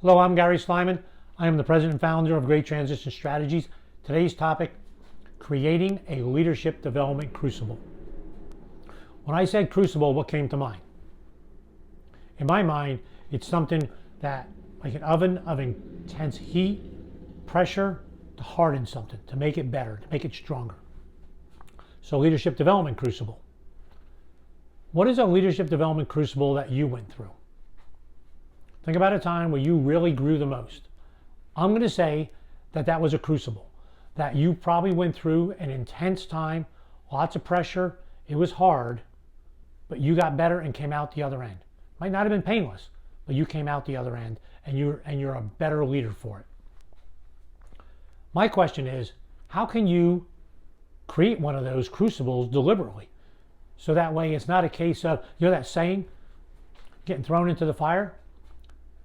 Hello, I'm Gary Slyman. I am the president and founder of Great Transition Strategies. Today's topic, creating a leadership development crucible. When I said crucible, what came to mind? In my mind, it's something that, like an oven of intense heat, pressure, to harden something, to make it better, to make it stronger. So leadership development crucible. What is a leadership development crucible that you went through? Think about a time where you really grew the most. I'm going to say that that was a crucible, that you probably went through an intense time, lots of pressure, it was hard, but you got better and came out the other end. Might not have been painless, but you came out the other end and you're a better leader for it. My question is, how can you create one of those crucibles deliberately? So that way it's not a case of, you know that saying, getting thrown into the fire?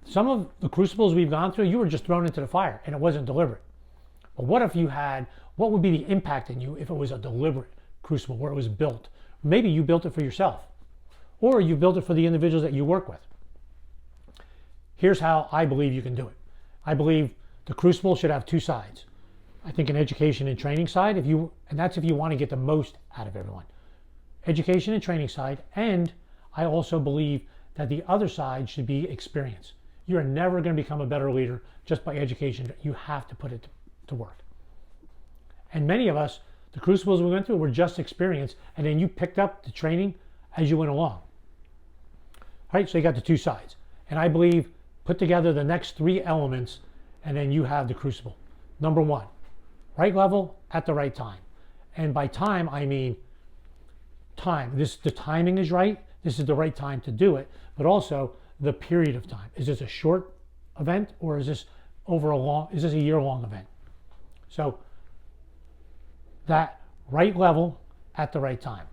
Some of the crucibles we've gone through, you were just thrown into the fire and it wasn't deliberate. But what would be the impact in you if it was a deliberate crucible where it was built? Maybe you built it for yourself, or you built it for the individuals that you work with. Here's how I believe you can do it. I believe the crucible should have two sides. I think an education and training side, and that's if you want to get the most out of everyone. Education and training side, and I also believe that the other side should be experience. You're never going to become a better leader just by education. You have to put it to work. And many of us, the crucibles we went through were just experience, and then you picked up the training as you went along. All right, so you got the two sides. And I believe put together the next three elements, and then you have the crucible. Number one, right level at the right time. And by time, I mean time. The timing is right. This is the right time to do it, but also the period of time. Is this a short event, or is this a year-long event? So that right level at the right time.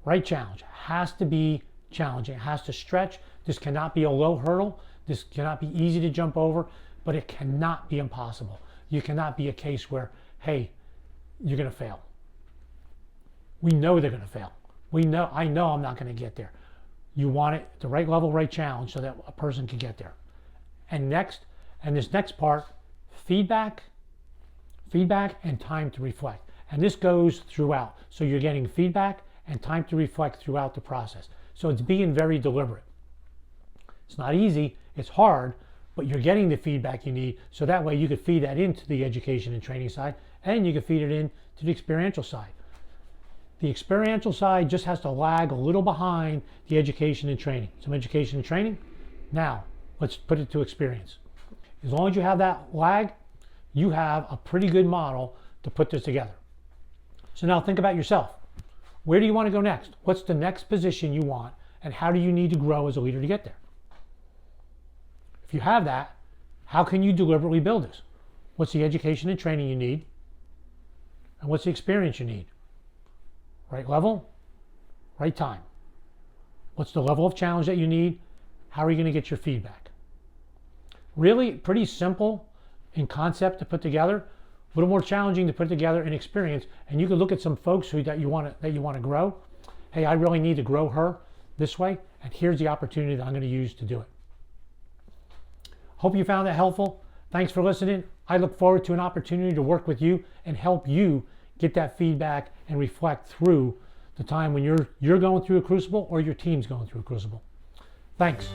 Right challenge has to be challenging. It has to stretch. This cannot be a low hurdle. This cannot be easy to jump over, but it cannot be impossible. You cannot be a case where, hey, you're going to fail. We know they're going to fail. I know I'm not going to get there. You want it at the right level, right challenge, so that a person can get there. And this next part, feedback and time to reflect. And this goes throughout. So you're getting feedback and time to reflect throughout the process. So it's being very deliberate. It's not easy, it's hard, but you're getting the feedback you need, so that way you could feed that into the education and training side, and you can feed it into the experiential side. The experiential side just has to lag a little behind the education and training. Some education and training. Now, let's put it to experience. As long as you have that lag, you have a pretty good model to put this together. So now think about yourself. Where do you want to go next? What's the next position you want, and how do you need to grow as a leader to get there? If you have that, how can you deliberately build this? What's the education and training you need? And what's the experience you need? Right level, right time. What's the level of challenge that you need? How are you going to get your feedback? Really pretty simple in concept to put together, a little more challenging to put together in experience. And you can look at some folks that you want to grow. Hey, I really need to grow her this way, and here's the opportunity that I'm going to use to do it. Hope you found that helpful. Thanks for listening. I look forward to an opportunity to work with you and help you get that feedback and reflect through the time when you're going through a crucible or your team's going through a crucible. Thanks.